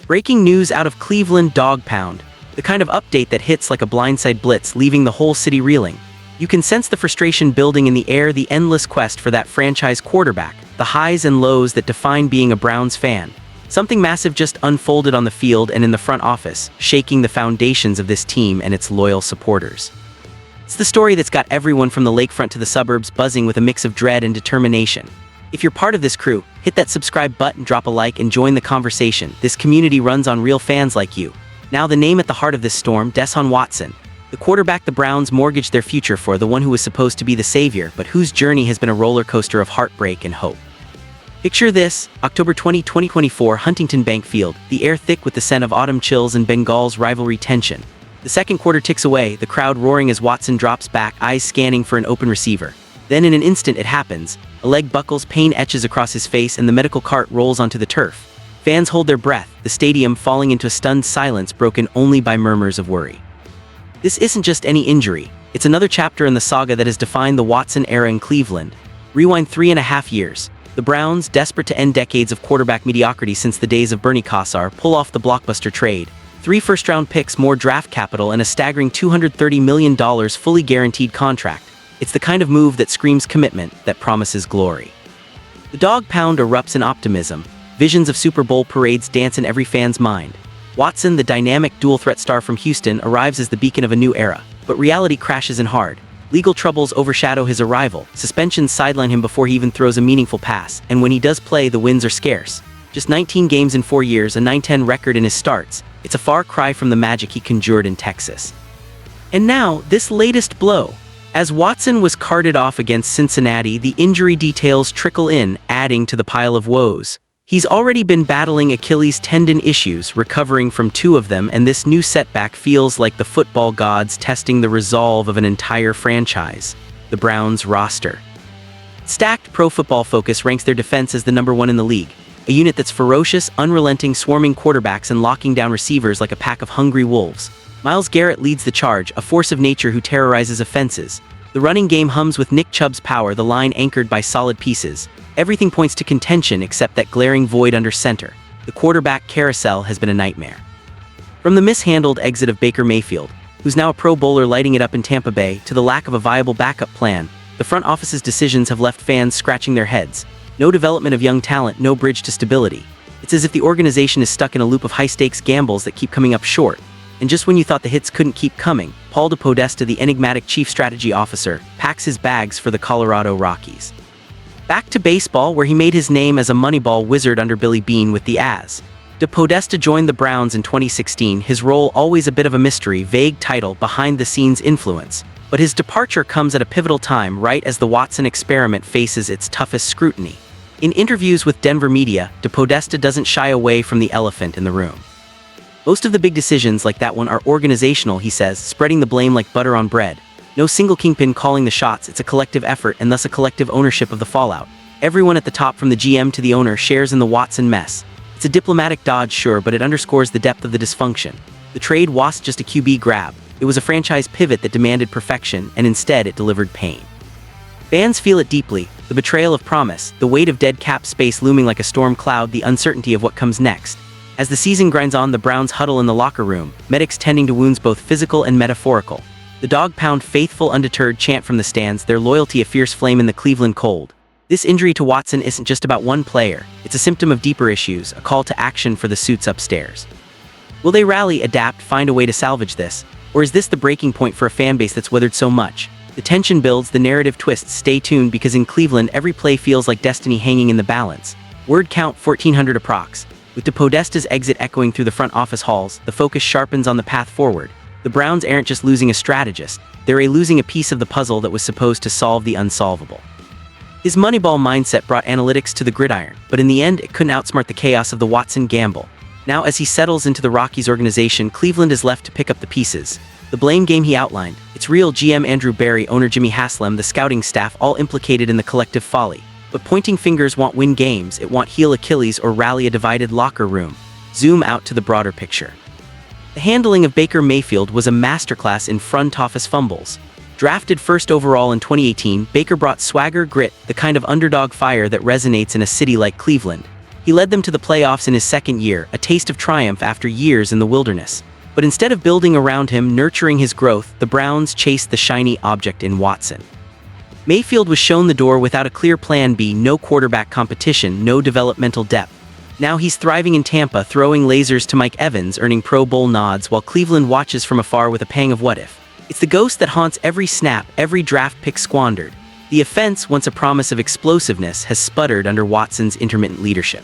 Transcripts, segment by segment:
Breaking news out of Cleveland Dog Pound. The kind of update that hits like a blindside blitz, leaving the whole city reeling. You can sense the frustration building in the air, the endless quest for that franchise quarterback, the highs and lows that define being a Browns fan. Something massive just unfolded on the field and in the front office, shaking the foundations of this team and its loyal supporters. It's the story that's got everyone from the lakefront to the suburbs buzzing with a mix of dread and determination. If you're part of this crew, hit that subscribe button, drop a like, and join the conversation. This community runs on real fans like you. Now the name at the heart of this storm, Deshaun Watson. The quarterback the Browns mortgaged their future for, the one who was supposed to be the savior, but whose journey has been a roller coaster of heartbreak and hope. Picture this, October 20, 2024, Huntington Bank Field, the air thick with the scent of autumn chills and Bengal's rivalry tension. The second quarter ticks away, the crowd roaring as Watson drops back, eyes scanning for an open receiver. Then in an instant it happens. A leg buckles, pain etches across his face, and the medical cart rolls onto the turf. Fans hold their breath, the stadium falling into a stunned silence broken only by murmurs of worry. This isn't just any injury, it's another chapter in the saga that has defined the Watson era in Cleveland. Rewind 3.5 years. The Browns, desperate to end decades of quarterback mediocrity since the days of Bernie Kosar, pull off the blockbuster trade. 3 first-round picks, more draft capital, and a staggering $230 million fully guaranteed contract. It's the kind of move that screams commitment, that promises glory. The Dog Pound erupts in optimism. Visions of Super Bowl parades dance in every fan's mind. Watson, the dynamic dual-threat star from Houston, arrives as the beacon of a new era. But reality crashes in hard. Legal troubles overshadow his arrival. Suspensions sideline him before he even throws a meaningful pass. And when he does play, the wins are scarce. Just 19 games in 4 years, a 9-10 record in his starts. It's a far cry from the magic he conjured in Texas. And now, this latest blow. As Watson was carted off against Cincinnati, the injury details trickle in, adding to the pile of woes. He's already been battling Achilles tendon issues, recovering from 2 of them, and this new setback feels like the football gods testing the resolve of an entire franchise. The Browns roster. Stacked Pro Football Focus ranks their defense as the #1 in the league, a unit that's ferocious, unrelenting, swarming quarterbacks and locking down receivers like a pack of hungry wolves. Myles Garrett leads the charge, a force of nature who terrorizes offenses. The running game hums with Nick Chubb's power, the line anchored by solid pieces. Everything points to contention except that glaring void under center. The quarterback carousel has been a nightmare. From the mishandled exit of Baker Mayfield, who's now a Pro Bowler lighting it up in Tampa Bay, to the lack of a viable backup plan, the front office's decisions have left fans scratching their heads. No development of young talent, no bridge to stability. It's as if the organization is stuck in a loop of high-stakes gambles that keep coming up short. And just when you thought the hits couldn't keep coming, Paul DePodesta, the enigmatic chief strategy officer, packs his bags for the Colorado Rockies. Back to baseball, where he made his name as a Moneyball wizard under Billy Beane with the Az. DePodesta joined the Browns in 2016, his role always a bit of a mystery, vague title, behind-the-scenes influence. But his departure comes at a pivotal time, right as the Watson experiment faces its toughest scrutiny. In interviews with Denver media, DePodesta doesn't shy away from the elephant in the room. Most of the big decisions like that one are organizational, he says, spreading the blame like butter on bread. No single kingpin calling the shots, it's a collective effort and thus a collective ownership of the fallout. Everyone at the top, from the GM to the owner, shares in the Watson mess. It's a diplomatic dodge, sure, but it underscores the depth of the dysfunction. The trade wasn't just a QB grab. It was a franchise pivot that demanded perfection, and instead it delivered pain. Fans feel it deeply, the betrayal of promise, the weight of dead cap space looming like a storm cloud, the uncertainty of what comes next. As the season grinds on, the Browns huddle in the locker room, medics tending to wounds both physical and metaphorical. The Dog Pound faithful undeterred chant from the stands, their loyalty a fierce flame in the Cleveland cold. This injury to Watson isn't just about one player, it's a symptom of deeper issues, a call to action for the suits upstairs. Will they rally, adapt, find a way to salvage this? Or is this the breaking point for a fanbase that's weathered so much? The tension builds, the narrative twists. Stay tuned, because in Cleveland, every play feels like destiny hanging in the balance. Word count 1,400 approx. With DePodesta's exit echoing through the front office halls, the focus sharpens on the path forward. The Browns aren't just losing a strategist, they're losing a piece of the puzzle that was supposed to solve the unsolvable. His Moneyball mindset brought analytics to the gridiron, but in the end it couldn't outsmart the chaos of the Watson gamble. Now as he settles into the Rockies organization, Cleveland is left to pick up the pieces. The blame game he outlined, it's real. GM Andrew Berry, owner Jimmy Haslam, the scouting staff, all implicated in the collective folly. But pointing fingers won't win games, it won't heal Achilles or rally a divided locker room. Zoom out to the broader picture. The handling of Baker Mayfield was a masterclass in front office fumbles. Drafted first overall in 2018, Baker brought swagger, grit, the kind of underdog fire that resonates in a city like Cleveland. He led them to the playoffs in his second year, a taste of triumph after years in the wilderness. But instead of building around him, nurturing his growth, the Browns chased the shiny object in Watson. Mayfield was shown the door without a clear plan B, no quarterback competition, no developmental depth. Now he's thriving in Tampa, throwing lasers to Mike Evans, earning Pro Bowl nods, while Cleveland watches from afar with a pang of what if. It's the ghost that haunts every snap, every draft pick squandered. The offense, once a promise of explosiveness, has sputtered under Watson's intermittent leadership.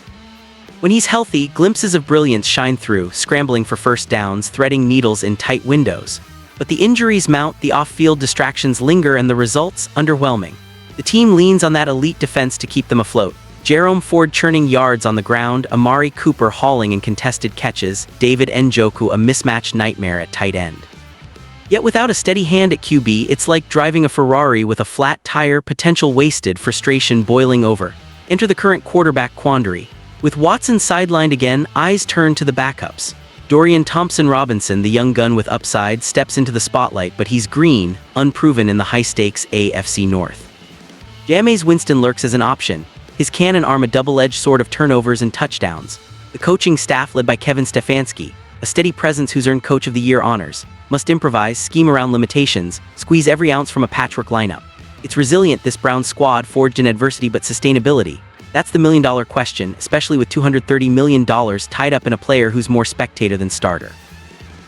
When he's healthy, glimpses of brilliance shine through, scrambling for first downs, threading needles in tight windows. But the injuries mount, the off-field distractions linger, and the results, underwhelming. The team leans on that elite defense to keep them afloat. Jerome Ford churning yards on the ground, Amari Cooper hauling in contested catches, David Njoku a mismatched nightmare at tight end. Yet without a steady hand at QB, it's like driving a Ferrari with a flat tire, potential wasted, frustration boiling over. Enter the current quarterback quandary. With Watson sidelined again, eyes turn to the backups. Dorian Thompson-Robinson, the young gun with upside, steps into the spotlight, but he's green, unproven in the high-stakes AFC North. Jameis Winston lurks as an option, his cannon arm a double-edged sword of turnovers and touchdowns. The coaching staff, led by Kevin Stefanski, a steady presence who's earned Coach of the Year honors, must improvise, scheme around limitations, squeeze every ounce from a patchwork lineup. It's resilient, this Browns squad, forged in adversity, but sustainability. That's the million-dollar question, especially with $230 million tied up in a player who's more spectator than starter.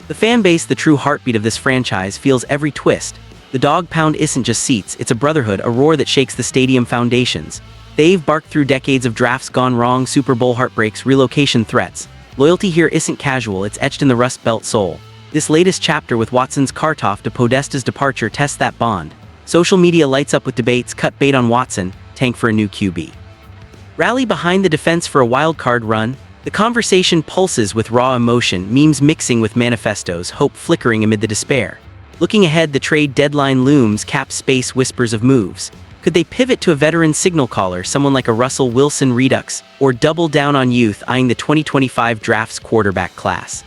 The fan base, the true heartbeat of this franchise, feels every twist. The dog pound isn't just seats, it's a brotherhood, a roar that shakes the stadium foundations. They've barked through decades of drafts gone wrong, Super Bowl heartbreaks, relocation threats. Loyalty here isn't casual, it's etched in the Rust Belt soul. This latest chapter with Watson's cart-off to Podesta's departure tests that bond. Social media lights up with debates, cut bait on Watson, tank for a new QB. Rally behind the defense for a wildcard run. The conversation pulses with raw emotion, memes mixing with manifestos, hope flickering amid the despair. Looking ahead, the trade deadline looms, cap space whispers of moves. Could they pivot to a veteran signal caller, someone like a Russell Wilson redux, or double down on youth, eyeing the 2025 draft's quarterback class?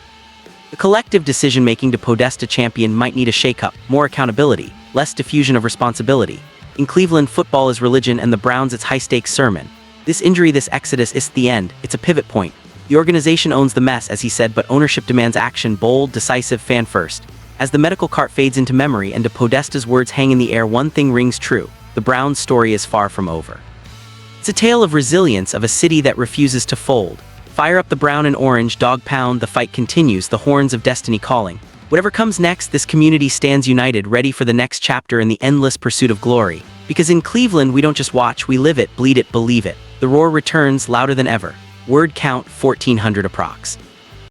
The collective decision-making to Podesta champion might need a shakeup, more accountability, less diffusion of responsibility. In Cleveland, football is religion, and the Browns its high-stakes sermon. This injury, this exodus, is the end. It's a pivot point. The organization owns the mess, as he said, but ownership demands action, bold, decisive, fan first. As the medical cart fades into memory and to Podesta's words hang in the air, one thing rings true. The Browns' story is far from over. It's a tale of resilience, of a city that refuses to fold. Fire up the brown and orange, dog pound, the fight continues, the horns of destiny calling. Whatever comes next, this community stands united, ready for the next chapter in the endless pursuit of glory. Because in Cleveland, we don't just watch, we live it, bleed it, believe it. The roar returns, louder than ever. Word count 1,400 approx.